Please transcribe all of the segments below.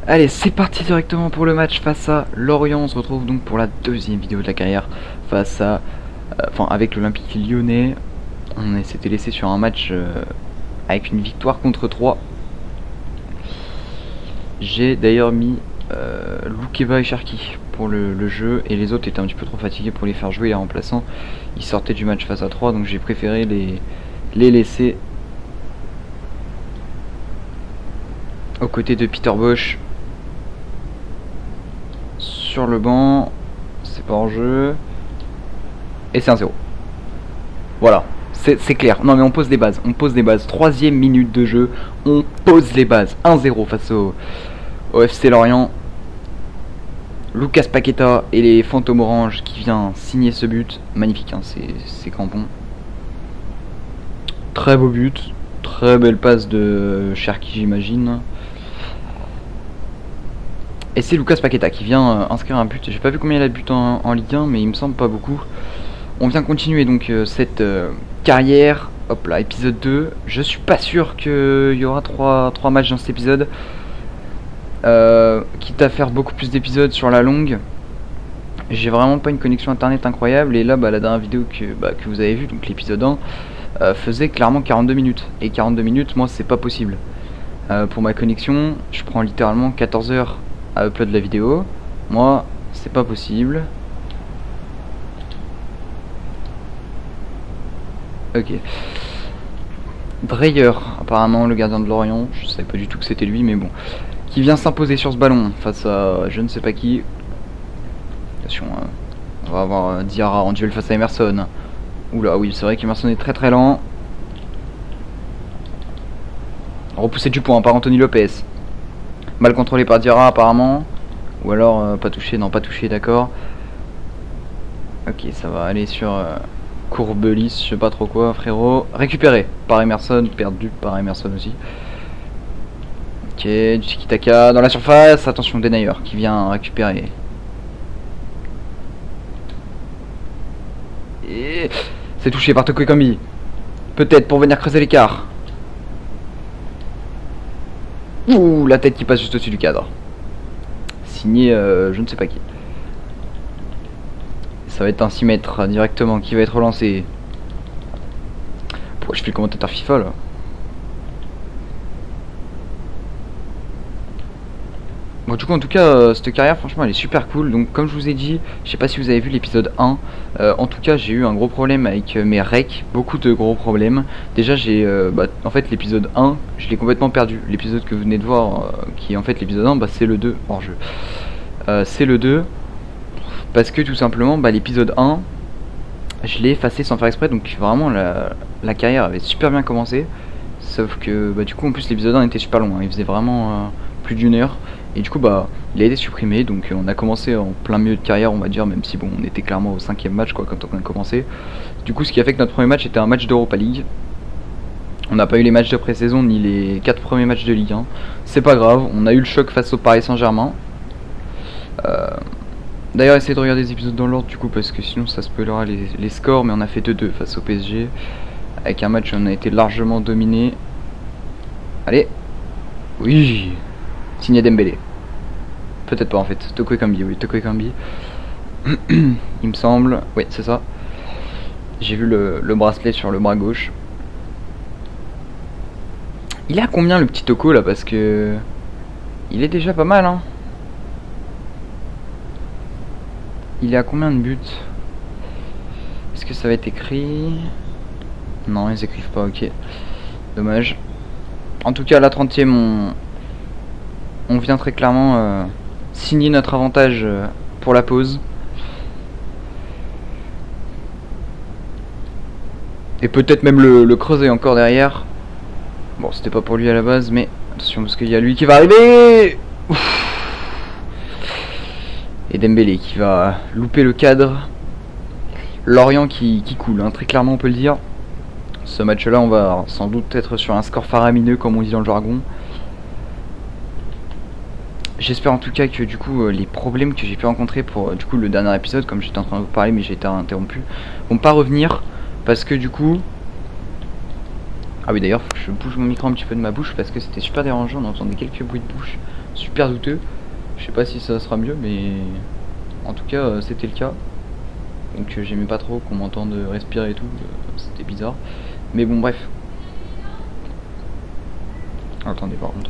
Allez, c'est parti directement pour le match face à Lorient. On se retrouve donc pour la deuxième vidéo de la carrière face à, avec l'Olympique Lyonnais. On s'était laissé sur un match avec une victoire contre 3. J'ai d'ailleurs mis Loukeba et Cherki pour le jeu, et les autres étaient un petit peu trop fatigués pour les faire jouer, les remplaçants. Ils sortaient du match face à 3, donc j'ai préféré les laisser aux côtés de Peter Bosch sur le banc. C'est pas en jeu et c'est 1-0. Voilà, c'est clair. Non mais on pose des bases, Troisième minute de jeu, on pose les bases. 1-0 face au FC Lorient. Lucas Paqueta et les fantômes orange qui vient signer ce but. Magnifique, hein, c'est crampon. Très beau but, très belle passe de Cherki, j'imagine. Et c'est Lucas Paqueta qui vient inscrire un but. J'ai pas vu combien il a de buts en Ligue 1, mais il me semble pas beaucoup. On vient continuer donc cette carrière. Hop là, épisode 2. Je suis pas sûr qu'il y aura 3 matchs dans cet épisode. Quitte à faire beaucoup plus d'épisodes sur la longue. J'ai vraiment pas une connexion internet incroyable. Et là, la dernière vidéo que vous avez vue, donc l'épisode 1, faisait clairement 42 minutes. Et 42 minutes, moi, c'est pas possible. Pour ma connexion, je prends littéralement 14 heures à upload la vidéo. Moi, c'est pas possible. Ok. Dreyer, apparemment le gardien de Lorient, je savais pas du tout que c'était lui, mais bon. Qui vient s'imposer sur ce ballon face à je ne sais pas qui. Attention, on va avoir Diarra en duel face à Emerson. Oula, oui, c'est vrai qu'Emerson est très très lent. Repoussé du point par Anthony Lopez. Mal contrôlé par Diarra apparemment. Ou alors pas touché, non pas touché, d'accord. Ok, ça va aller sur Courbelis, je sais pas trop quoi, frérot. Récupéré par Emerson, perdu par Emerson aussi. Ok, du tiki-taka dans la surface. Attention, Denayer qui vient récupérer. Et c'est touché par Toko Ekambi. Peut-être pour venir creuser l'écart. Ouh, la tête qui passe juste au-dessus du cadre. Signé je ne sais pas qui. Ça va être un 6 mètres directement qui va être relancé. Pourquoi je fais le commentateur FIFA là? Bon, du coup, en tout cas, cette carrière, franchement, elle est super cool. Donc, comme je vous ai dit, je sais pas si vous avez vu l'épisode 1. En tout cas, j'ai eu un gros problème avec mes recs. Beaucoup de gros problèmes. Déjà, en fait, l'épisode 1, je l'ai complètement perdu. L'épisode que vous venez de voir, qui est en fait l'épisode 1, c'est le 2 hors jeu. C'est le 2. Parce que tout simplement, l'épisode 1, je l'ai effacé sans faire exprès. Donc, vraiment, la carrière avait super bien commencé. Sauf que, du coup, en plus, l'épisode 1 était super long. Hein. Il faisait vraiment plus d'une heure. Et du coup il a été supprimé, donc on a commencé en plein milieu de carrière, on va dire, même si bon, on était clairement au 5ème match quoi quand on a commencé. Du coup, ce qui a fait que notre premier match était un match d'Europa League. On n'a pas eu les matchs de pré-saison ni les 4 premiers matchs de Ligue 1. C'est pas grave, on a eu le choc face au Paris Saint-Germain. D'ailleurs, essayez de regarder les épisodes dans l'ordre du coup, parce que sinon ça spoilera les scores, mais on a fait 2-2 face au PSG. Avec un match où on a été largement dominé. Allez. Oui. Signé Dembélé. Peut-être pas en fait. Toko Ekambi, oui, Toko Ekambi. Il me semble. Oui, c'est ça. J'ai vu le bracelet sur le bras gauche. Il est à combien le petit Toko là? Parce que il est déjà pas mal, hein. Il est à combien de buts? Est-ce que ça va être écrit? Non, ils écrivent pas, ok. Dommage. En tout cas, à la 30ème, on vient très clairement signer notre avantage pour la pause. Et peut-être même le creuser encore derrière. Bon, c'était pas pour lui à la base, mais attention parce qu'il y a lui qui va arriver. Ouf. Et Dembélé qui va louper le cadre. Lorient qui coule, hein, très clairement on peut le dire. Ce match-là, on va sans doute être sur un score faramineux comme on dit dans le jargon. J'espère en tout cas que du coup les problèmes que j'ai pu rencontrer pour du coup le dernier épisode, comme j'étais en train de vous parler mais j'ai été interrompu, vont pas revenir parce que du coup Ah oui, d'ailleurs, faut que je bouge mon micro un petit peu de ma bouche parce que c'était super dérangeant, on entendait quelques bruits de bouche super douteux. Je sais pas si ça sera mieux, mais en tout cas, c'était le cas. Donc j'aimais pas trop qu'on m'entende respirer et tout, c'était bizarre. Mais bon, bref. Attendez, par contre.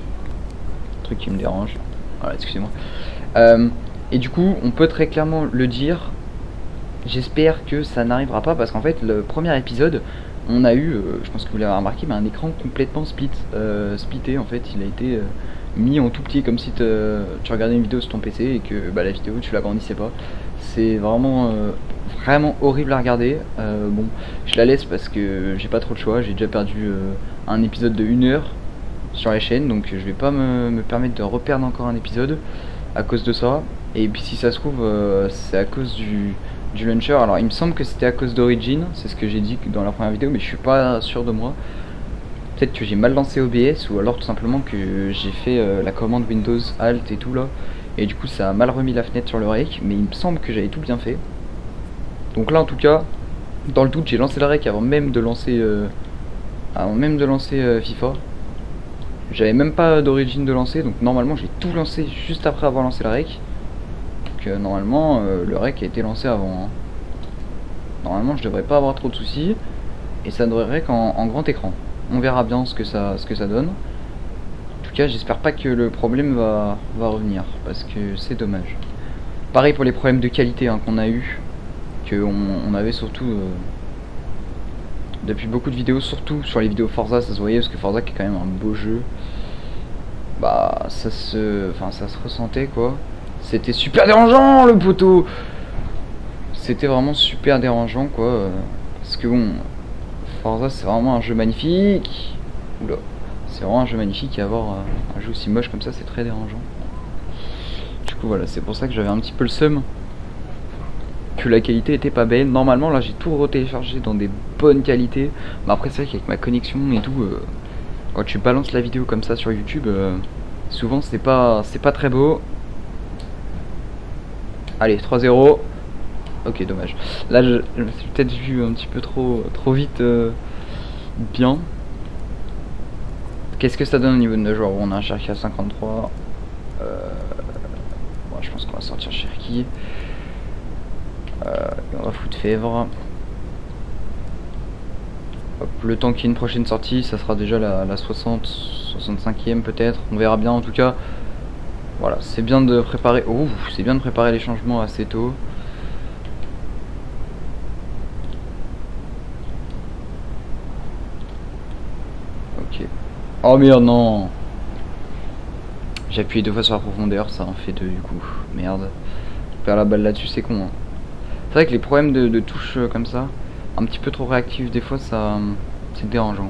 Truc qui me dérange. Voilà, excusez-moi. Et du coup, on peut très clairement le dire. J'espère que ça n'arrivera pas parce qu'en fait, le premier épisode, on a eu, je pense que vous l'avez remarqué, mais un écran complètement splitté. En fait, il a été mis en tout petit, comme si tu regardais une vidéo sur ton PC et que la vidéo tu l'agrandissais pas. C'est vraiment vraiment horrible à regarder. Bon, je la laisse parce que j'ai pas trop le choix. J'ai déjà perdu un épisode de 1 heure sur la chaîne, donc je vais pas me permettre de reperdre encore un épisode à cause de ça. Et puis si ça se trouve, c'est à cause du launcher. Alors il me semble que c'était à cause d'Origin, c'est ce que j'ai dit dans la première vidéo, mais je suis pas sûr de moi. Peut-être que j'ai mal lancé OBS ou alors tout simplement que j'ai fait la commande Windows Alt et tout là, et du coup ça a mal remis la fenêtre sur le rec, mais il me semble que j'avais tout bien fait. Donc là en tout cas, dans le doute, j'ai lancé le rec avant même de lancer FIFA. J'avais même pas d'origine de lancer, donc normalement j'ai tout lancé juste après avoir lancé le rec. Donc normalement le rec a été lancé avant. Hein. Normalement je devrais pas avoir trop de soucis. Et ça devrait rec en grand écran. On verra bien ce que ça donne. En tout cas j'espère pas que le problème va revenir, parce que c'est dommage. Pareil pour les problèmes de qualité qu'on a eu. On avait surtout depuis beaucoup de vidéos, surtout sur les vidéos Forza, ça se voyait parce que Forza qui est quand même un beau jeu. Bah ça se ressentait quoi. C'était super dérangeant le poteau. C'était vraiment super dérangeant quoi. Parce que bon, Forza c'est vraiment un jeu magnifique. Oula, c'est vraiment un jeu magnifique et avoir un jeu aussi moche comme ça c'est très dérangeant. Du coup voilà, c'est pour ça que j'avais un petit peu le seum que la qualité était pas belle. Normalement là j'ai tout retéléchargé dans des bonnes qualités. Mais après c'est vrai qu'avec ma connexion et tout, quand tu balances la vidéo comme ça sur YouTube, souvent c'est pas très beau. Allez, 3-0. Ok, dommage. Là je me suis peut-être vu un petit peu trop vite bien. Qu'est-ce que ça donne au niveau de nos joueurs? On a un Cherki à 53. Bon, je pense qu'on va sortir Cherki. On va foutre Fèvre. Hop, le temps qu'il y ait une prochaine sortie, ça sera déjà la 65e peut-être. On verra bien en tout cas. Voilà, c'est bien de préparer. Oh, c'est bien de préparer les changements assez tôt. Ok. Oh merde, non. J'ai appuyé 2 fois sur la profondeur, ça en fait 2 du coup. Merde. Faire la balle là-dessus, c'est con. Hein. C'est vrai que les problèmes de touche comme ça, un petit peu trop réactifs, des fois, c'est dérangeant.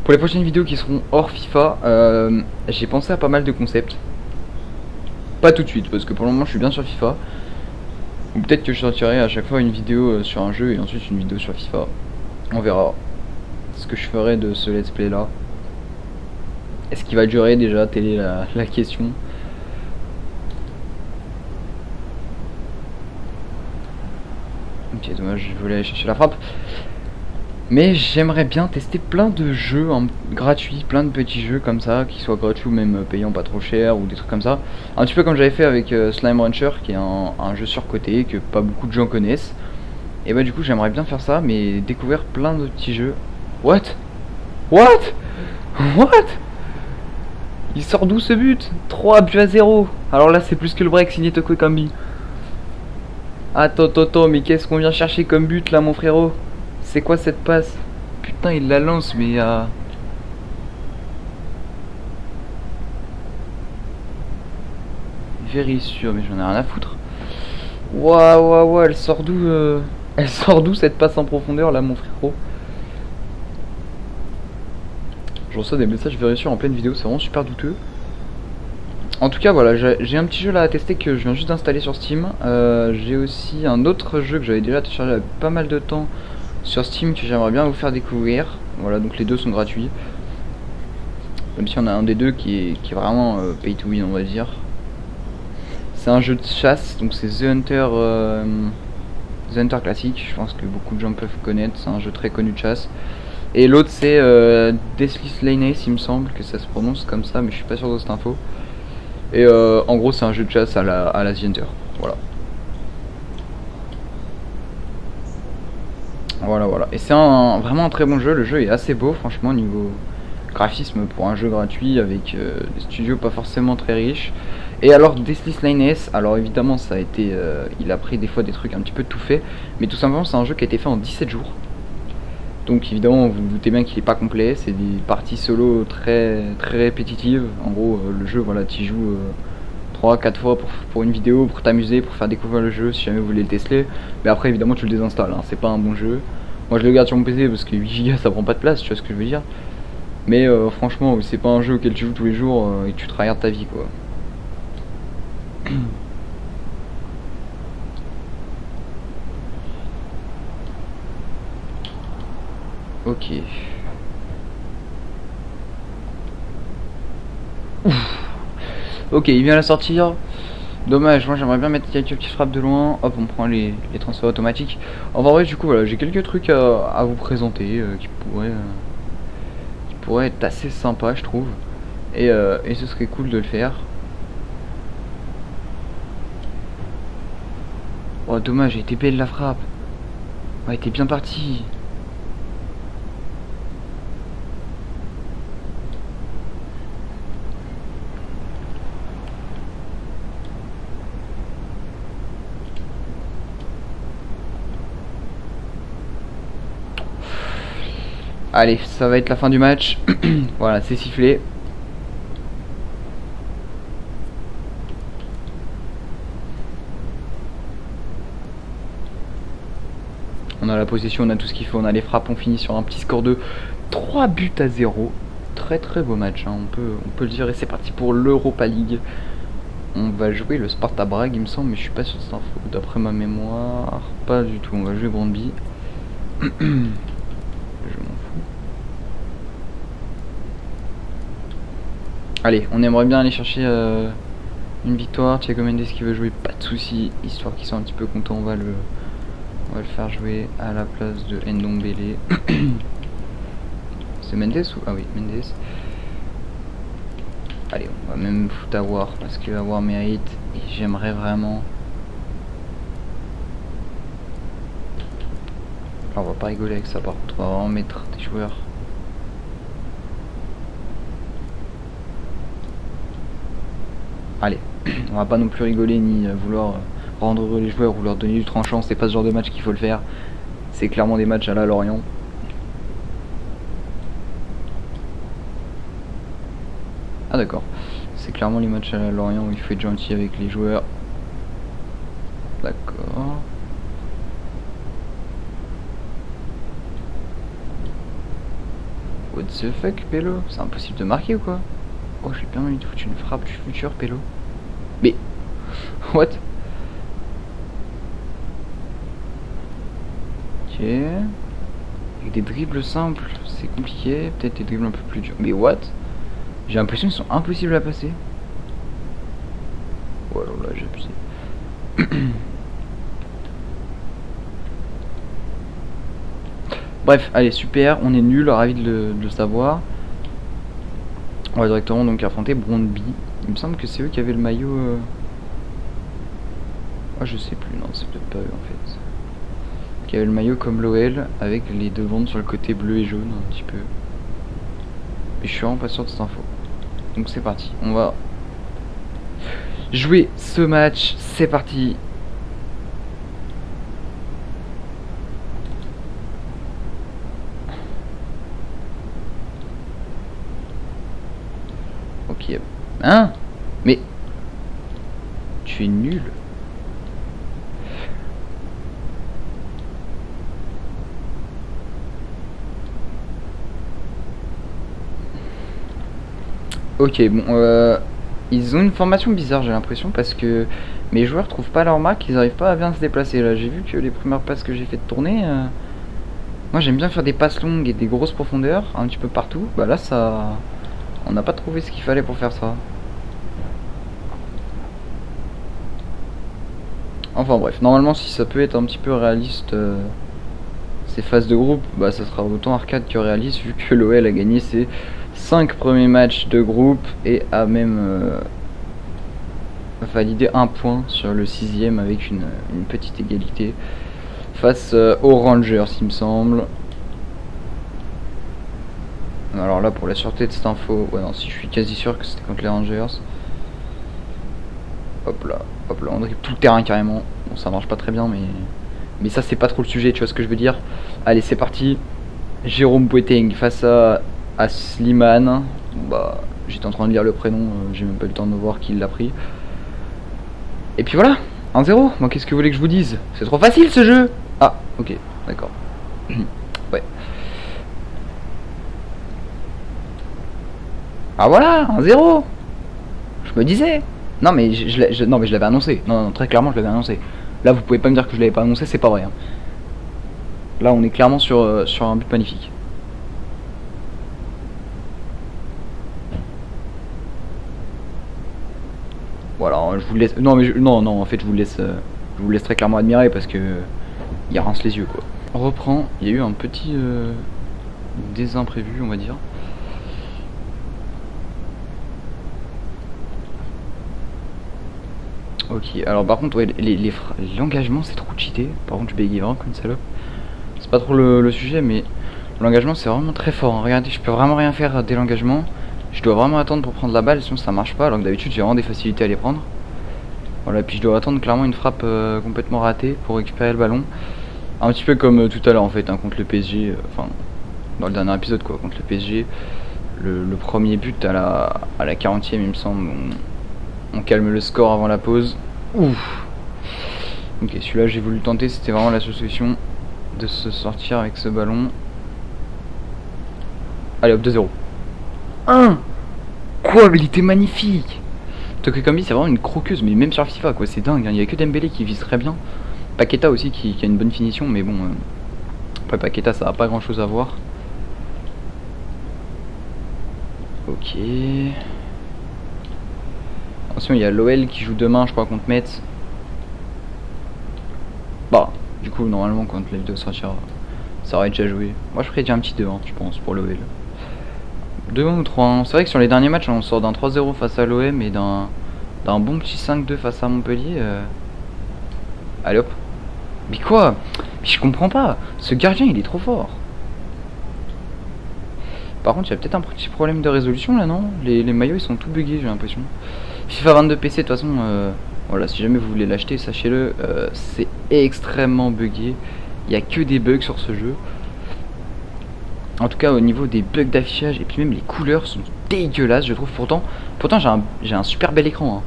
Pour les prochaines vidéos qui seront hors FIFA, j'ai pensé à pas mal de concepts. Pas tout de suite, parce que pour le moment, je suis bien sur FIFA. Ou peut-être que je sortirai à chaque fois une vidéo sur un jeu et ensuite une vidéo sur FIFA. On verra ce que je ferai de ce let's play là. Est-ce qu'il va durer déjà? Telle est la question. Ok, dommage, je voulais aller chercher la frappe. Mais j'aimerais bien tester plein de jeux gratuits, plein de petits jeux comme ça, qui soient gratuits ou même payants pas trop cher ou des trucs comme ça. Un petit peu comme j'avais fait avec Slime Rancher, qui est un jeu surcoté que pas beaucoup de gens connaissent. Et bah du coup j'aimerais bien faire ça, mais découvrir plein de petits jeux. What? Il sort d'où ce but? 3-0. Alors là c'est plus que le break signé Toko Ekambi. Attends, mais qu'est-ce qu'on vient chercher comme but là mon frérot? C'est quoi cette passe? Putain il la lance mais very sûr, mais j'en ai rien à foutre. Waouh, elle sort d'où Elle sort d'où cette passe en profondeur là mon frérot? Je reçois des messages very sûrs en pleine vidéo, c'est vraiment super douteux. En tout cas voilà, j'ai un petit jeu là à tester que je viens juste d'installer sur Steam. J'ai aussi un autre jeu que j'avais déjà téléchargé il pas mal de temps sur Steam que j'aimerais bien vous faire découvrir. Voilà, donc les deux sont gratuits. Même si on a un des deux qui est vraiment pay to win on va dire. C'est un jeu de chasse, donc c'est The Hunter classique, je pense que beaucoup de gens peuvent connaître, c'est un jeu très connu de chasse. Et l'autre c'est Deathly Slayness, il me semble que ça se prononce comme ça, mais je suis pas sûr de cette info. Et en gros c'est un jeu de chasse à la The Hunter. Voilà. Voilà. Et c'est vraiment un très bon jeu. Le jeu est assez beau, franchement, niveau graphisme pour un jeu gratuit avec des studios pas forcément très riches. Et alors, Deathly Slayness, alors évidemment, ça a été. Il a pris des fois des trucs un petit peu tout faits, mais tout simplement, c'est un jeu qui a été fait en 17 jours. Donc, évidemment, vous vous doutez bien qu'il est pas complet. C'est des parties solo très répétitives. En gros, le jeu, voilà, tu joues 3-4 fois pour une vidéo, pour t'amuser, pour faire découvrir le jeu si jamais vous voulez le tester. Mais après évidemment tu le désinstalles, hein. C'est pas un bon jeu. Moi je le garde sur mon PC parce que 8 Go ça prend pas de place, tu vois ce que je veux dire. Mais franchement c'est pas un jeu auquel tu joues tous les jours et que tu tryhards ta vie quoi. Ok. Ouf. Ok, il vient à la sortir. Dommage, moi j'aimerais bien mettre quelques petites frappes de loin. Hop, on prend les transferts automatiques. En vrai, du coup, voilà, j'ai quelques trucs à vous présenter qui pourraient être assez sympas, je trouve. Et ce serait cool de le faire. Oh, dommage, elle était belle la frappe. Ouais, elle était bien partie. Allez, ça va être la fin du match. Voilà, c'est sifflé. On a la possession, on a tout ce qu'il faut, on a les frappes, on finit sur un petit score de 3-0. Très beau match, hein. On peut le dire. Et c'est parti pour l'Europa League. On va jouer le Sparta Brague, il me semble, mais je suis pas sûr de cette info. D'après ma mémoire, pas du tout. On va jouer Brøndby. Je m'en fous. Allez, on aimerait bien aller chercher une victoire. Thiago Mendes qui veut jouer, pas de soucis. Histoire qu'ils soient un petit peu contents, on va le faire jouer à la place de Ndombele. C'est Mendes ou... Ah oui, Mendes. Allez, on va même foutre à voir parce que avoir mérite et j'aimerais vraiment. Alors, on va pas rigoler avec ça par contre, on va vraiment mettre des joueurs. Allez, on va pas non plus rigoler ni vouloir rendre heureux les joueurs ou leur donner du tranchant, c'est pas ce genre de match qu'il faut le faire. C'est clairement des matchs à la Lorient. Ah d'accord, c'est clairement les matchs à la Lorient où il faut être gentil avec les joueurs. D'accord. What the fuck, Pélo? C'est impossible de marquer ou quoi? Oh, j'ai bien envie de foutre une frappe du futur, Pélo. Mais... What? Ok. Avec des dribbles simples, c'est compliqué. Peut-être des dribbles un peu plus durs. Mais what? J'ai l'impression qu'ils sont impossibles à passer. Oh là là, j'ai abusé. Bref, allez, super, on est nul, ravi de le savoir. On va directement donc affronter Brøndby. Il me semble que c'est eux qui avaient le maillot. Ah, je sais plus, non, c'est peut-être pas eux en fait. Qui avaient le maillot comme l'OL avec les deux bandes sur le côté bleu et jaune, un petit peu. Mais je suis vraiment pas sûr de cette info. Donc c'est parti, on va jouer ce match, c'est parti. Ok. Hein? Mais... Tu es nul. Ok, bon, ils ont une formation bizarre, j'ai l'impression, parce que mes joueurs trouvent pas leur marque, ils arrivent pas à bien se déplacer. Là, j'ai vu que les premières passes que j'ai fait tourner, moi j'aime bien faire des passes longues et des grosses profondeurs, un petit peu partout. Bah là, ça, on n'a pas trouvé ce qu'il fallait pour faire ça. Enfin bref, normalement, si ça peut être un petit peu réaliste, ces phases de groupe, bah ça sera autant arcade que réaliste vu que l'OL a gagné ses 5 premiers matchs de groupe et a même validé un point sur le 6ème avec une petite égalité face aux Rangers, il me semble. Alors là, pour la sûreté de cette info, ouais, non, si je suis quasi sûr que c'était contre les Rangers. Hop là, on dribble tout le terrain carrément. Bon, ça marche pas très bien, mais ça, c'est pas trop le sujet, tu vois ce que je veux dire. Allez, c'est parti. Jérôme Boateng face à Slimane. Bah, j'étais en train de lire le prénom, j'ai même pas eu le temps de voir qui l'a pris. Et puis voilà, 1-0. Moi, qu'est-ce que vous voulez que je vous dise? C'est trop facile ce jeu. Ah, ok, d'accord. Ouais. Ah voilà, 1-0. Je me disais. Non mais non mais je l'avais annoncé. Non, très clairement je l'avais annoncé. Là vous pouvez pas me dire que je l'avais pas annoncé, c'est pas vrai. Hein. Là on est clairement sur un but magnifique. Voilà, je vous laisse. Non mais non en fait je vous laisse très clairement admirer parce que il rince les yeux quoi. On reprend, il y a eu un petit désimprévu on va dire. Ok, alors par contre, ouais, l'engagement c'est trop cheaté. Par contre, je bégaye vraiment comme une salope. C'est pas trop le sujet, mais l'engagement c'est vraiment très fort. Hein. Regardez, je peux vraiment rien faire dès l'engagement. Je dois vraiment attendre pour prendre la balle, sinon ça marche pas. Alors que d'habitude, j'ai vraiment des facilités à les prendre. Voilà, puis je dois attendre clairement une frappe complètement ratée pour récupérer le ballon. Un petit peu comme tout à l'heure en fait, hein, contre le PSG. Enfin, dans le dernier épisode quoi, contre le PSG. Le premier but à la 40e, il me semble. On calme le score avant la pause. Ouf. Ok, celui-là j'ai voulu tenter, c'était vraiment la solution de se sortir avec ce ballon. Allez hop, 2-0. 1. Quoi, mais il était magnifique. Tokekambi c'est vraiment une croqueuse, mais même sur FIFA quoi, c'est dingue. Il n'y a que Dembélé qui vise très bien. Paqueta aussi qui a une bonne finition, mais bon, après Paqueta ça n'a pas grand chose à voir. Ok. Attention, il y a l'OL qui joue demain, je crois, contre Metz. Bah, du coup, normalement, quand la vidéo sortira, ça aurait déjà joué. Moi, je ferais déjà un petit 2-1, je pense, pour l'OL. 2-1 ou 3-1. C'est vrai que sur les derniers matchs, on sort d'un 3-0 face à l'OM et d'un bon petit 5-2 face à Montpellier. Allez hop. Mais quoi? Mais je comprends pas. Ce gardien, il est trop fort. Par contre, il y a peut-être un petit problème de résolution là, non? Les maillots, ils sont tout buggés, j'ai l'impression. FIFA 22 PC, de toute façon, voilà, si jamais vous voulez l'acheter, sachez-le, c'est extrêmement buggé. Il n'y a que des bugs sur ce jeu. En tout cas, au niveau des bugs d'affichage, et puis même les couleurs sont dégueulasses, je trouve. Pourtant j'ai un super bel écran. Hein.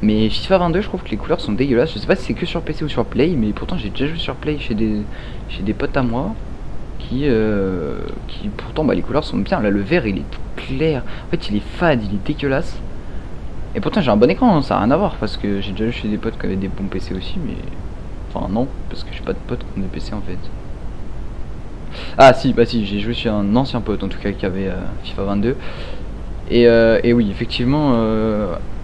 Mais FIFA 22, je trouve que les couleurs sont dégueulasses. Je sais pas si c'est que sur PC ou sur Play, mais pourtant j'ai déjà joué sur Play chez des potes à moi. Qui pourtant, bah, les couleurs sont bien. Là, le vert, il est tout clair. En fait, il est fade, il est dégueulasse. Et pourtant j'ai un bon écran, hein, ça n'a rien à voir parce que j'ai déjà eu chez des potes qui avaient des bons PC aussi, mais... Enfin non, parce que j'ai pas de potes qui ont des PC en fait. Ah si, bah si, j'ai joué chez un ancien pote en tout cas qui avait FIFA 22. Et oui, effectivement,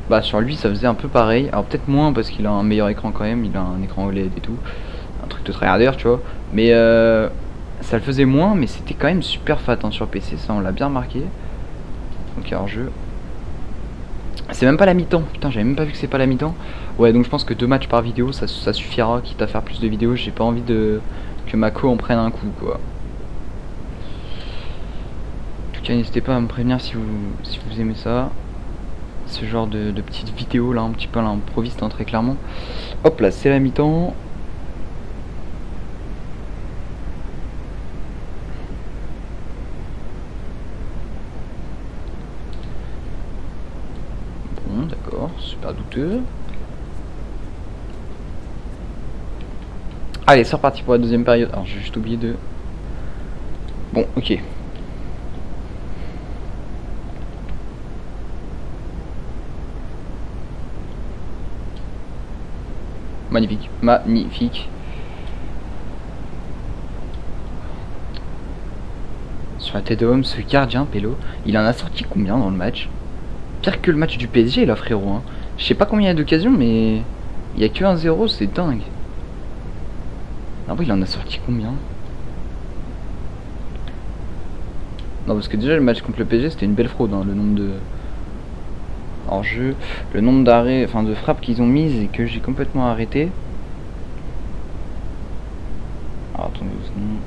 bah sur lui ça faisait un peu pareil. Alors peut-être moins parce qu'il a un meilleur écran quand même, il a un écran OLED et tout. Un truc de tryharder, tu vois. Mais ça le faisait moins, mais c'était quand même super fat hein, sur PC, ça on l'a bien remarqué. Donc hors jeu. C'est même pas la mi-temps, putain j'avais même pas vu que c'est pas la mi-temps. Ouais donc je pense que 2 matchs par vidéo ça suffira, quitte à faire plus de vidéos, j'ai pas envie que ma co en prenne un coup quoi. En tout cas n'hésitez pas à me prévenir si vous aimez ça. Ce genre de petites vidéos là un petit peu à l'improviste hein, très clairement. Hop là c'est la mi-temps. D'accord, super douteux. Allez, c'est reparti pour la deuxième période. Alors, j'ai juste oublié de... Bon, ok. Magnifique, magnifique. Sur la tête de homme, ce gardien, Pélo, il en a sorti combien dans le match? Pire que le match du PSG là frérot hein. Je sais pas combien il y a d'occasions mais il y a que 1-0, c'est dingue. Ah oui il en a sorti combien? Non, parce que déjà le match contre le PSG c'était une belle fraude, hein, le nombre de hors-jeu, le nombre d'arrêts, enfin de frappes qu'ils ont mises et que j'ai complètement arrêté. Alors attendez, sinon...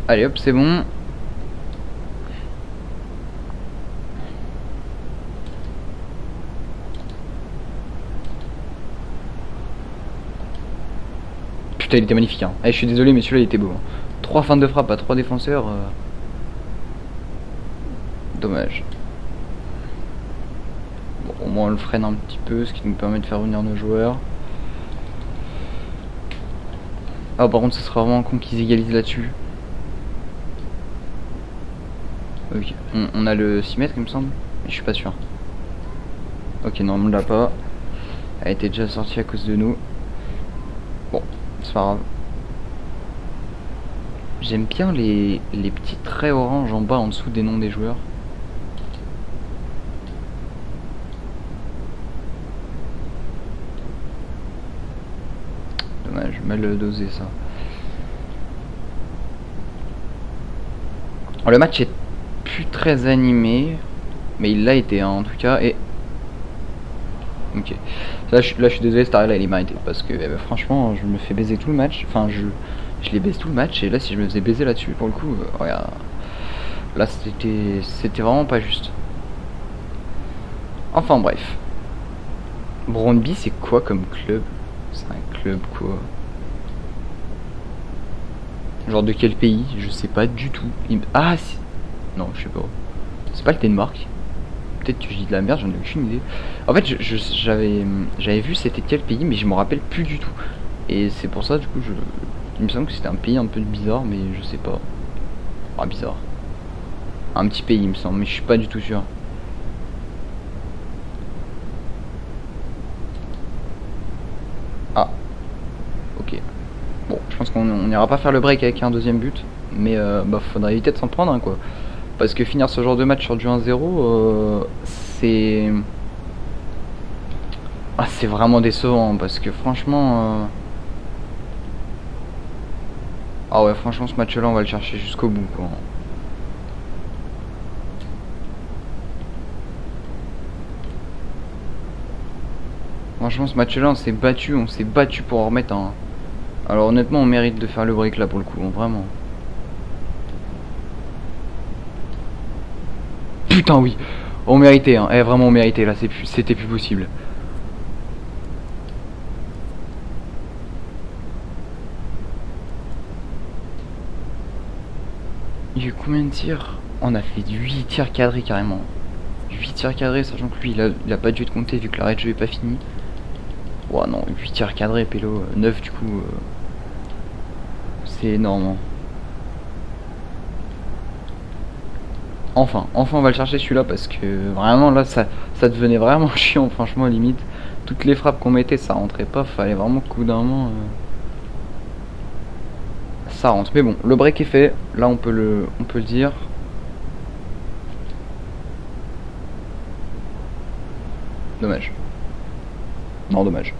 Allez hop, c'est bon. Putain, il était magnifique, hein. Eh, je suis désolé, mais celui-là il était beau, hein. 3 feintes de frappe à 3 défenseurs. Dommage. Bon, au moins on le freine un petit peu, ce qui nous permet de faire venir nos joueurs. Ah, par contre, ce sera vraiment con qu'ils égalisent là-dessus. Ok, on a le 6 mètres, il me semble, mais je suis pas sûr. Ok, non, on l'a pas. Elle était déjà sortie à cause de nous. Bon, c'est pas grave. J'aime bien les petits traits orange en bas en dessous des noms des joueurs. Dommage, mal dosé ça. Alors, le match est plus très animé, mais il l'a été, hein, en tout cas. Et ok, là je suis désolé, cette arrêt là il est mérité parce que franchement je me fais baiser tout le match. Enfin je les baise tout le match, et là si je me faisais baiser là-dessus pour le coup, regarde, là c'était vraiment pas juste. Enfin bref. Brøndby c'est quoi comme club? C'est un club quoi? Genre de quel pays? Je sais pas du tout. Ah si... Non, je sais pas. C'est pas le Danemark? Peut-être que je dis de la merde, j'en ai aucune idée. En fait, j'avais vu c'était quel pays, mais je me rappelle plus du tout. Et c'est pour ça, du coup, il me semble que c'était un pays un peu bizarre, mais je sais pas. Ah, bizarre. Un petit pays, il me semble, mais je suis pas du tout sûr. Ah, ok. Bon, je pense qu'on n'ira pas faire le break avec un deuxième but, mais bah, faudrait éviter de s'en prendre un, quoi. Parce que finir ce genre de match sur du 1-0, c'est... Ah, c'est vraiment décevant, parce que franchement... Ah ouais, franchement, ce match-là, on va le chercher jusqu'au bout, quoi. Franchement, ce match-là, on s'est battu pour en remettre un... Alors honnêtement, on mérite de faire le break là, pour le coup, hein, vraiment. Putain, oui, on méritait, hein. Vraiment, on méritait, là, c'était plus possible. Il y a eu combien de tirs? On a fait 8 tirs cadrés carrément. 8 tirs cadrés, sachant que lui il a pas dû être compté vu que l'arrêt de jeu est pas fini. Ouah non, 8 tirs cadrés, Pélo, 9 du coup. C'est énorme, hein. Enfin on va le chercher celui-là parce que vraiment là ça devenait vraiment chiant, franchement, limite. Toutes les frappes qu'on mettait ça rentrait pas, fallait vraiment coup d'un moment. Ça rentre. Mais bon, le break est fait, là on peut le dire. Dommage. Non, dommage.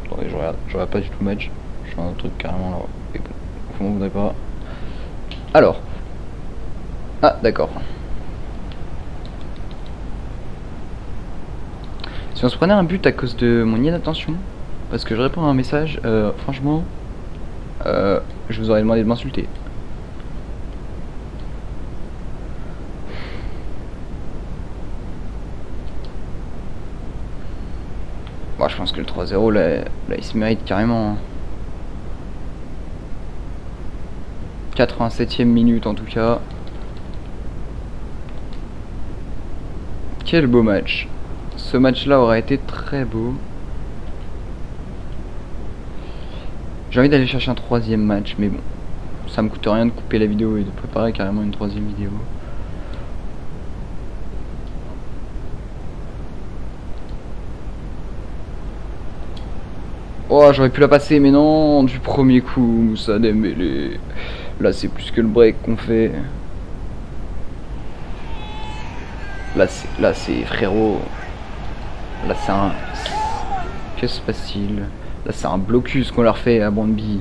Attendez, je regarde pas du tout le match. Je fais un autre truc carrément là. Et bon, vous m'en voudrez pas. Alors. Ah, d'accord. Si on se prenait un but à cause de mon inattention, parce que je réponds à un message, franchement, je vous aurais demandé de m'insulter. Bon, je pense que le 3-0 là il se mérite carrément, hein. 87e minute en tout cas. Quel beau match. Ce match là aurait été très beau. J'ai envie d'aller chercher un troisième match, mais bon, ça me coûte rien de couper la vidéo et de préparer carrément une troisième vidéo. Oh, j'aurais pu la passer, mais non, du premier coup, ça démêlé. Là, c'est plus que le break qu'on fait. Là, c'est frérot. Là c'est un... Qu'est-ce qui se passe-t-il? Là c'est un blocus qu'on leur fait à Brøndby.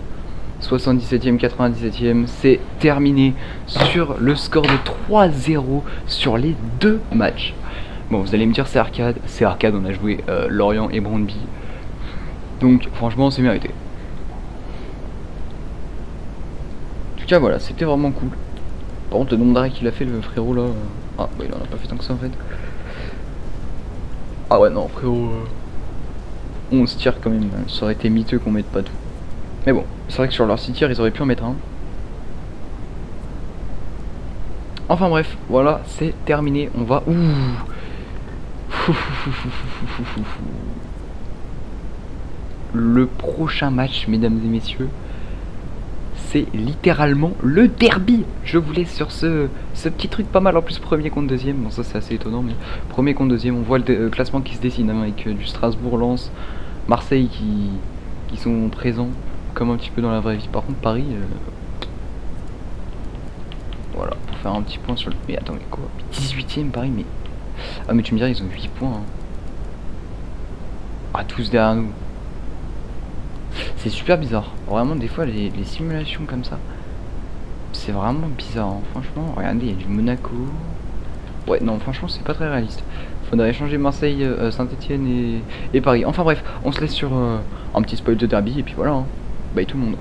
77e, 97e, c'est terminé sur le score de 3-0 sur les deux matchs. Bon, vous allez me dire c'est arcade, on a joué Lorient et Brøndby. Donc franchement c'est mérité. En tout cas voilà, c'était vraiment cool. Par contre le nombre d'arrêts qu'il a fait le frérot là... Ah bah il en a pas fait tant que ça en fait. Ah ouais non frérot... 11 tirs quand même, ça aurait été miteux qu'on mette pas tout. Mais bon, c'est vrai que sur leur 6 tirs ils auraient pu en mettre un. Enfin bref, voilà, c'est terminé, on va... Ouh. Le prochain match, mesdames et messieurs, c'est littéralement le derby. Je vous laisse sur ce petit truc pas mal. En plus, premier contre deuxième. Bon, ça c'est assez étonnant, mais premier contre deuxième, on voit le classement qui se dessine hein, avec du Strasbourg, Lens, Marseille qui sont présents comme un petit peu dans la vraie vie. Par contre, Paris, voilà, pour faire un petit point sur le. Mais attends, mais quoi? 18ème Paris, mais. Ah, mais tu me dirais, ils ont 8 points. Hein. Ah, tous derrière nous. C'est super bizarre. Vraiment, des fois, les simulations comme ça, c'est vraiment bizarre. Hein. Franchement, regardez, il y a du Monaco. Ouais, non, franchement, c'est pas très réaliste. Faudrait changer Marseille, Saint-Etienne et Paris. Enfin bref, on se laisse sur un petit spoil de derby et puis voilà. Hein. Bye tout le monde.